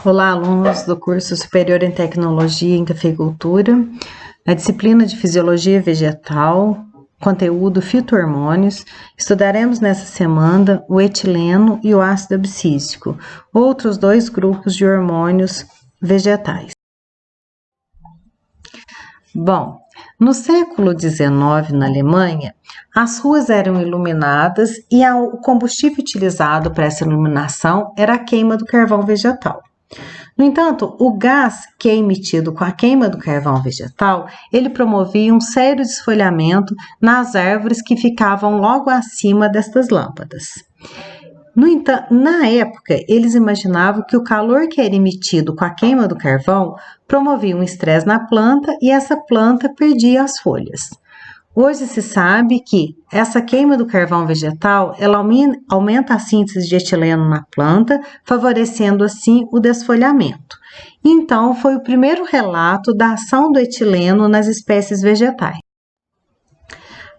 Olá, alunos do curso Superior em Tecnologia em Cafeicultura, na disciplina de Fisiologia Vegetal, conteúdo fitohormônios, estudaremos nessa semana o etileno e o ácido abscísico, outros dois grupos de hormônios vegetais. Bom, no século XIX, na Alemanha, as ruas eram iluminadas e o combustível utilizado para essa iluminação era a queima do carvão vegetal. No entanto, o gás que é emitido com a queima do carvão vegetal, ele promovia um sério desfolhamento nas árvores que ficavam logo acima destas lâmpadas. No entanto, na época, eles imaginavam que o calor que era emitido com a queima do carvão promovia um estresse na planta e essa planta perdia as folhas. Hoje se sabe que essa queima do carvão vegetal, ela aumenta a síntese de etileno na planta, favorecendo assim o desfolhamento. Então, foi o primeiro relato da ação do etileno nas espécies vegetais.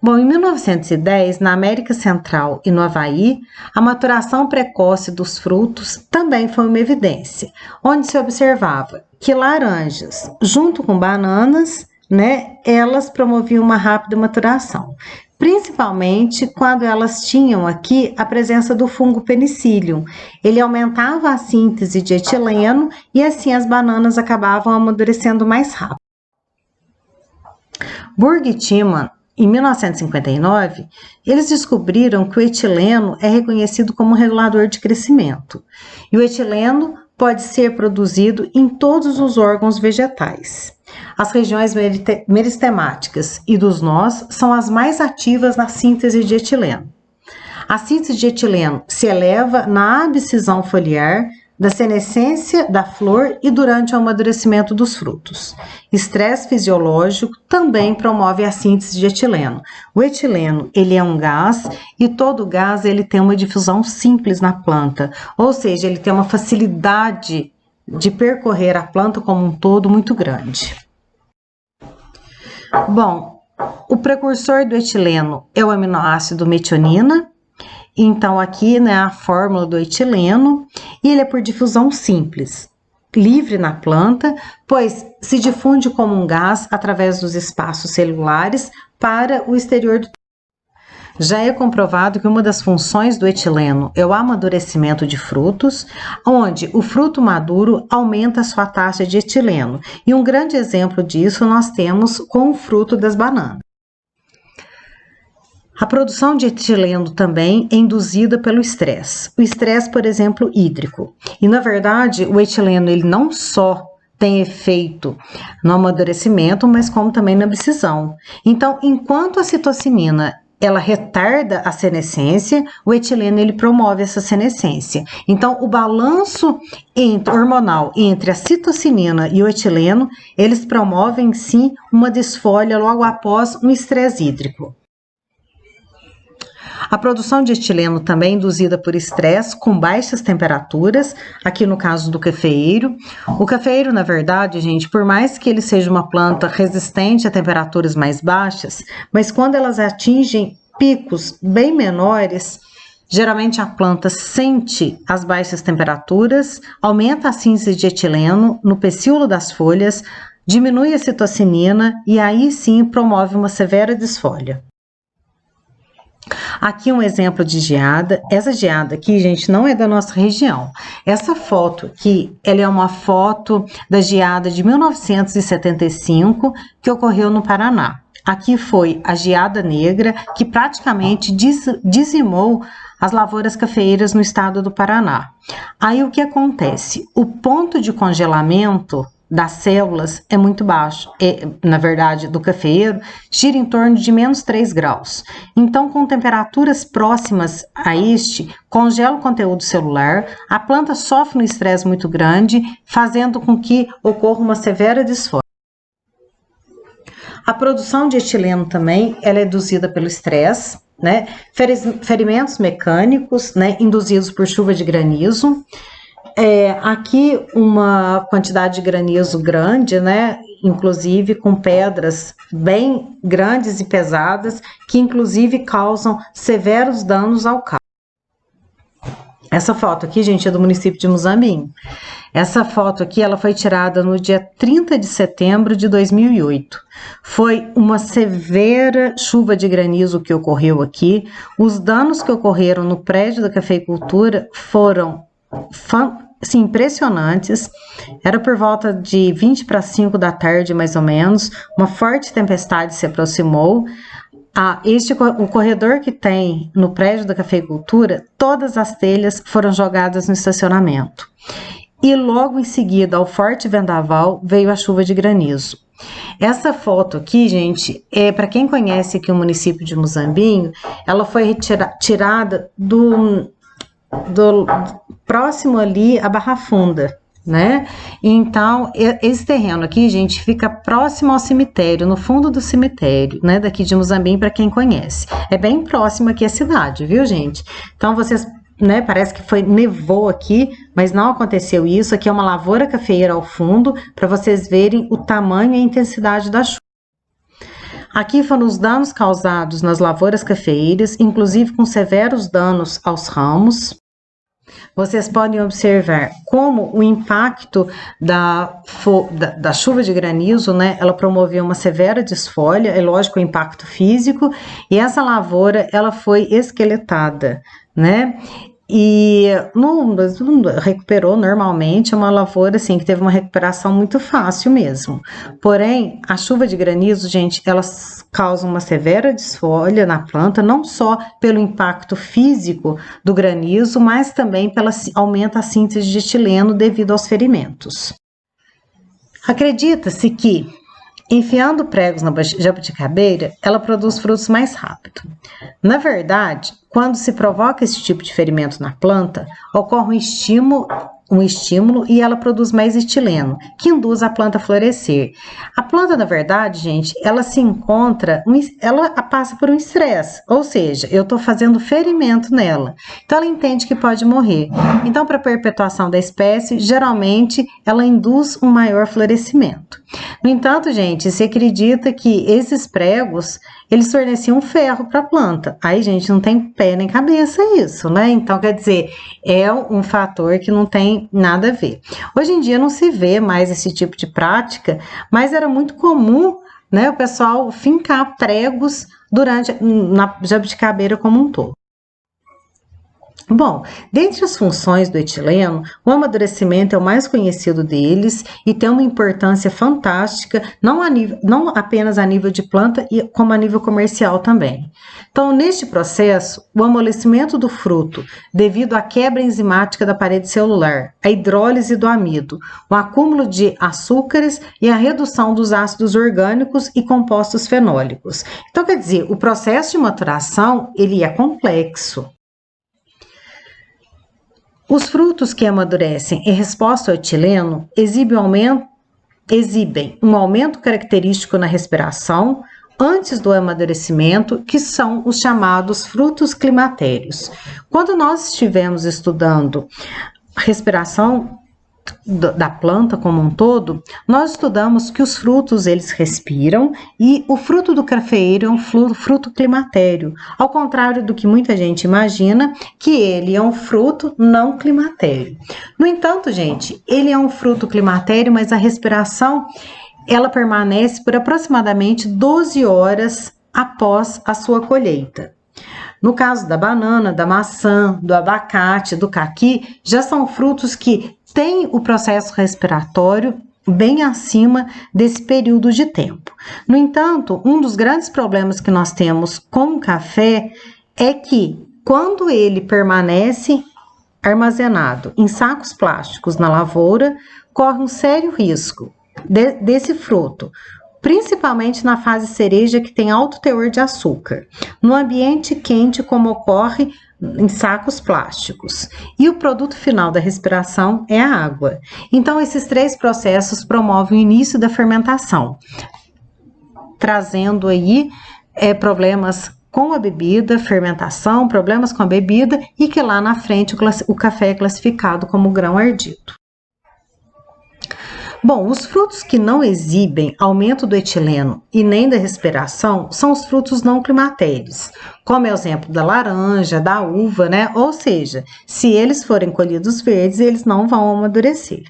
Bom, em 1910, na América Central e no Havaí, a maturação precoce dos frutos também foi uma evidência, onde se observava que laranjas, junto com bananas, elas promoviam uma rápida maturação, principalmente quando elas tinham aqui a presença do fungo Penicillium. Ele aumentava a síntese de etileno e assim as bananas acabavam amadurecendo mais rápido. Burg e Tillman, em 1959, eles descobriram que o etileno é reconhecido como regulador de crescimento. E o etileno pode ser produzido em todos os órgãos vegetais. As regiões meristemáticas e dos nós são as mais ativas na síntese de etileno. A síntese de etileno se eleva na abscisão foliar, da senescência da flor e durante o amadurecimento dos frutos. Estresse fisiológico também promove a síntese de etileno. O etileno, ele é um gás e todo gás ele tem uma difusão simples na planta, ou seja, ele tem uma facilidade de percorrer a planta como um todo muito grande. Bom, o precursor do etileno é o aminoácido metionina. Então, aqui, a fórmula do etileno, e ele é por difusão simples, livre na planta, pois se difunde como um gás através dos espaços celulares para o exterior do. Já é comprovado que uma das funções do etileno é o amadurecimento de frutos, onde o fruto maduro aumenta a sua taxa de etileno. E um grande exemplo disso nós temos com o fruto das bananas. A produção de etileno também é induzida pelo estresse. O estresse, por exemplo, hídrico. E, na verdade, o etileno ele não só tem efeito no amadurecimento, mas como também na abscisão. Então, enquanto a citocinina ela retarda a senescência, o etileno ele promove essa senescência. Então, o balanço hormonal entre a citocinina e o etileno, eles promovem, sim, uma desfolha logo após um estresse hídrico. A produção de etileno também é induzida por estresse com baixas temperaturas, aqui no caso do cafeeiro. O cafeeiro, na verdade, gente, por mais que ele seja uma planta resistente a temperaturas mais baixas, mas quando elas atingem picos bem menores, geralmente a planta sente as baixas temperaturas, aumenta a síntese de etileno no pecíolo das folhas, diminui a citocinina e aí sim promove uma severa desfolha. Aqui um exemplo de geada. Essa geada aqui, gente, não é da nossa região. Essa foto aqui, ela é uma foto da geada de 1975 que ocorreu no Paraná. Aqui foi a geada negra que praticamente dizimou as lavouras cafeeiras no estado do Paraná. Aí o que acontece? O ponto de congelamento das células é muito baixo, na verdade, do cafeeiro, gira em torno de menos 3 graus. Então, com temperaturas próximas a este, congela o conteúdo celular, a planta sofre um estresse muito grande, fazendo com que ocorra uma severa desfolha. A produção de etileno também, ela é induzida pelo estresse, ferimentos mecânicos, induzidos por chuva de granizo. Aqui uma quantidade de granizo grande, inclusive com pedras bem grandes e pesadas, que inclusive causam severos danos ao cabo. Essa foto aqui, gente, é do município de Muzambinho. Essa foto aqui, ela foi tirada no dia 30 de setembro de 2008. Foi uma severa chuva de granizo que ocorreu aqui. Os danos que ocorreram no prédio da cafeicultura foram assim, impressionantes. Era por volta de 20 para 5 da tarde, mais ou menos. Uma forte tempestade se aproximou. O corredor que tem no prédio da cafeicultura, todas as telhas foram jogadas no estacionamento. E logo em seguida, ao forte vendaval, veio a chuva de granizo. Essa foto aqui, gente, para quem conhece aqui o município de Muzambinho, ela foi tirada do próximo ali a Barra Funda, né? Então, esse terreno aqui, gente, fica próximo ao cemitério, no fundo do cemitério, né? Daqui de Muzambinho, para quem conhece. É bem próximo aqui à cidade, viu, gente? Então, vocês, né, parece que nevou aqui, mas não aconteceu isso. Aqui é uma lavoura cafeeira ao fundo, para vocês verem o tamanho e a intensidade da chuva. Aqui foram os danos causados nas lavouras cafeeiras, inclusive com severos danos aos ramos. Vocês podem observar como o impacto da chuva de granizo, né, ela promoveu uma severa desfolha, é lógico o impacto físico, e essa lavoura, ela foi esqueletada, né, e não recuperou normalmente, é uma lavoura assim que teve uma recuperação muito fácil mesmo. Porém, a chuva de granizo, gente, ela causa uma severa desfolha na planta, não só pelo impacto físico do granizo, mas também aumenta a síntese de etileno devido aos ferimentos. Acredita-se que enfiando pregos na jabuticabeira, ela produz frutos mais rápido. Na verdade, quando se provoca esse tipo de ferimento na planta, ocorre um estímulo e ela produz mais etileno, que induz a planta a florescer. A planta, na verdade, gente, ela passa por um estresse, ou seja, eu estou fazendo ferimento nela. Então, ela entende que pode morrer. Então, para a perpetuação da espécie, geralmente, ela induz um maior florescimento. No entanto, gente, se acredita que esses pregos, eles forneciam ferro para a planta. Aí, gente, não tem pé nem cabeça isso, né? Então, quer dizer, é um fator que não tem nada a ver. Hoje em dia não se vê mais esse tipo de prática, mas era muito comum, né, o pessoal fincar pregos na jabuticabeira como um todo. Bom, dentre as funções do etileno, o amadurecimento é o mais conhecido deles e tem uma importância fantástica, não apenas a nível de planta, como a nível comercial também. Então, neste processo, o amolecimento do fruto, devido à quebra enzimática da parede celular, a hidrólise do amido, o acúmulo de açúcares e a redução dos ácidos orgânicos e compostos fenólicos. Então, quer dizer, o processo de maturação, ele é complexo. Os frutos que amadurecem em resposta ao etileno exibem um aumento característico na respiração antes do amadurecimento, que são os chamados frutos climatérios. Quando nós estivemos estudando a respiração da planta como um todo, nós estudamos que os frutos eles respiram e o fruto do cafeeiro é um fruto climatério, ao contrário do que muita gente imagina, que ele é um fruto não climatério. No entanto, gente, ele é um fruto climatério, mas a respiração ela permanece por aproximadamente 12 horas após a sua colheita. No caso da banana, da maçã, do abacate, do caqui, já são frutos que têm o processo respiratório bem acima desse período de tempo. No entanto, um dos grandes problemas que nós temos com o café é que quando ele permanece armazenado em sacos plásticos na lavoura, corre um sério risco desse fruto, principalmente na fase cereja, que tem alto teor de açúcar, no ambiente quente, como ocorre em sacos plásticos. E o produto final da respiração é a água. Então, esses três processos promovem o início da fermentação, trazendo aí problemas com a bebida, fermentação, problemas com a bebida, e que lá na frente o café é classificado como grão ardido. Bom, os frutos que não exibem aumento do etileno e nem da respiração são os frutos não climatérios, como é o exemplo da laranja, da uva, né? Ou seja, se eles forem colhidos verdes, eles não vão amadurecer.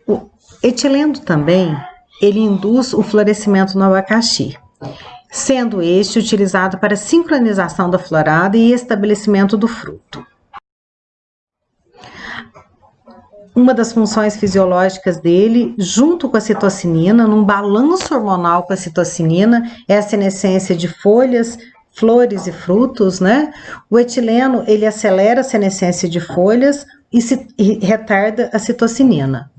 O etileno também, ele induz o florescimento no abacaxi, sendo este utilizado para sincronização da florada e estabelecimento do fruto. Uma das funções fisiológicas dele, junto com a citocinina, num balanço hormonal com a citocinina, é a senescência de folhas, flores e frutos, né? O etileno, ele acelera a senescência de folhas e retarda a citocinina.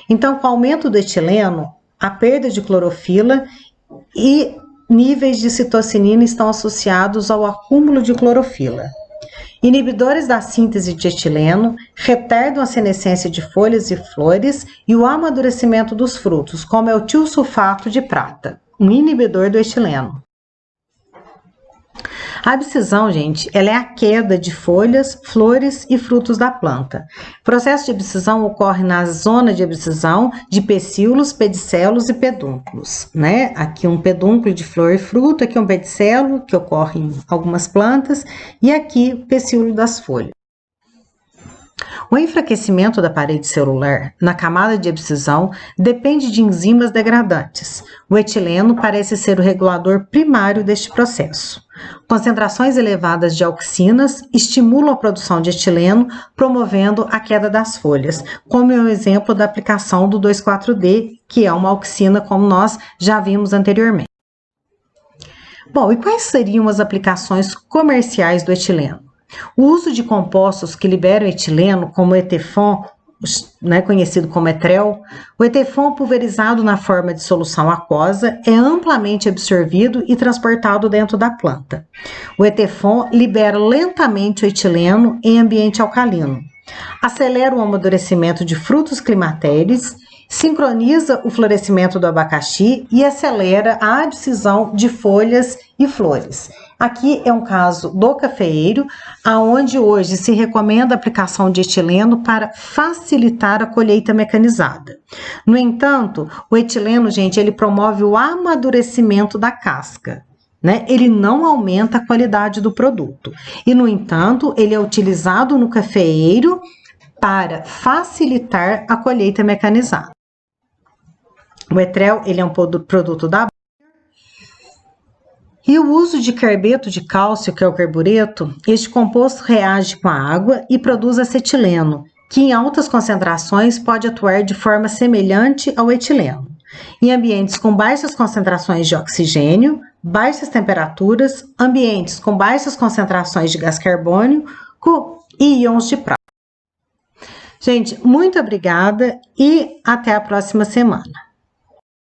Então, com o aumento do etileno, a perda de clorofila e níveis de citocinina estão associados ao acúmulo de clorofila. Inibidores da síntese de etileno retardam a senescência de folhas e flores e o amadurecimento dos frutos, como é o tiosulfato de prata, um inibidor do etileno. A abscisão, gente, ela é a queda de folhas, flores e frutos da planta. O processo de abscisão ocorre na zona de abscisão de pecíolos, pedicelos e pedúnculos, né? Aqui um pedúnculo de flor e fruto, aqui um pedicelo, que ocorre em algumas plantas, e aqui o pecíolo das folhas. O enfraquecimento da parede celular na camada de abscisão depende de enzimas degradantes. O etileno parece ser o regulador primário deste processo. Concentrações elevadas de auxinas estimulam a produção de etileno, promovendo a queda das folhas, como é o exemplo da aplicação do 2,4-D, que é uma auxina, como nós já vimos anteriormente. Bom, e quais seriam as aplicações comerciais do etileno? O uso de compostos que liberam etileno, como o Etefon, né, conhecido como Etrel, o Etefon pulverizado na forma de solução aquosa é amplamente absorvido e transportado dentro da planta. O Etefon libera lentamente o etileno em ambiente alcalino, acelera o amadurecimento de frutos climatéreos, sincroniza o florescimento do abacaxi e acelera a abscisão de folhas e flores. Aqui é um caso do cafeeiro, aonde hoje se recomenda a aplicação de etileno para facilitar a colheita mecanizada. No entanto, o etileno, gente, ele promove o amadurecimento da casca, né? Ele não aumenta a qualidade do produto. E, no entanto, ele é utilizado no cafeeiro para facilitar a colheita mecanizada. O Etrel, ele é um produto da e o uso de carbeto de cálcio, que é o carbureto, este composto reage com a água e produz acetileno, que em altas concentrações pode atuar de forma semelhante ao etileno. Em ambientes com baixas concentrações de oxigênio, baixas temperaturas, ambientes com baixas concentrações de gás carbônico e íons de prata. Gente, muito obrigada e até a próxima semana.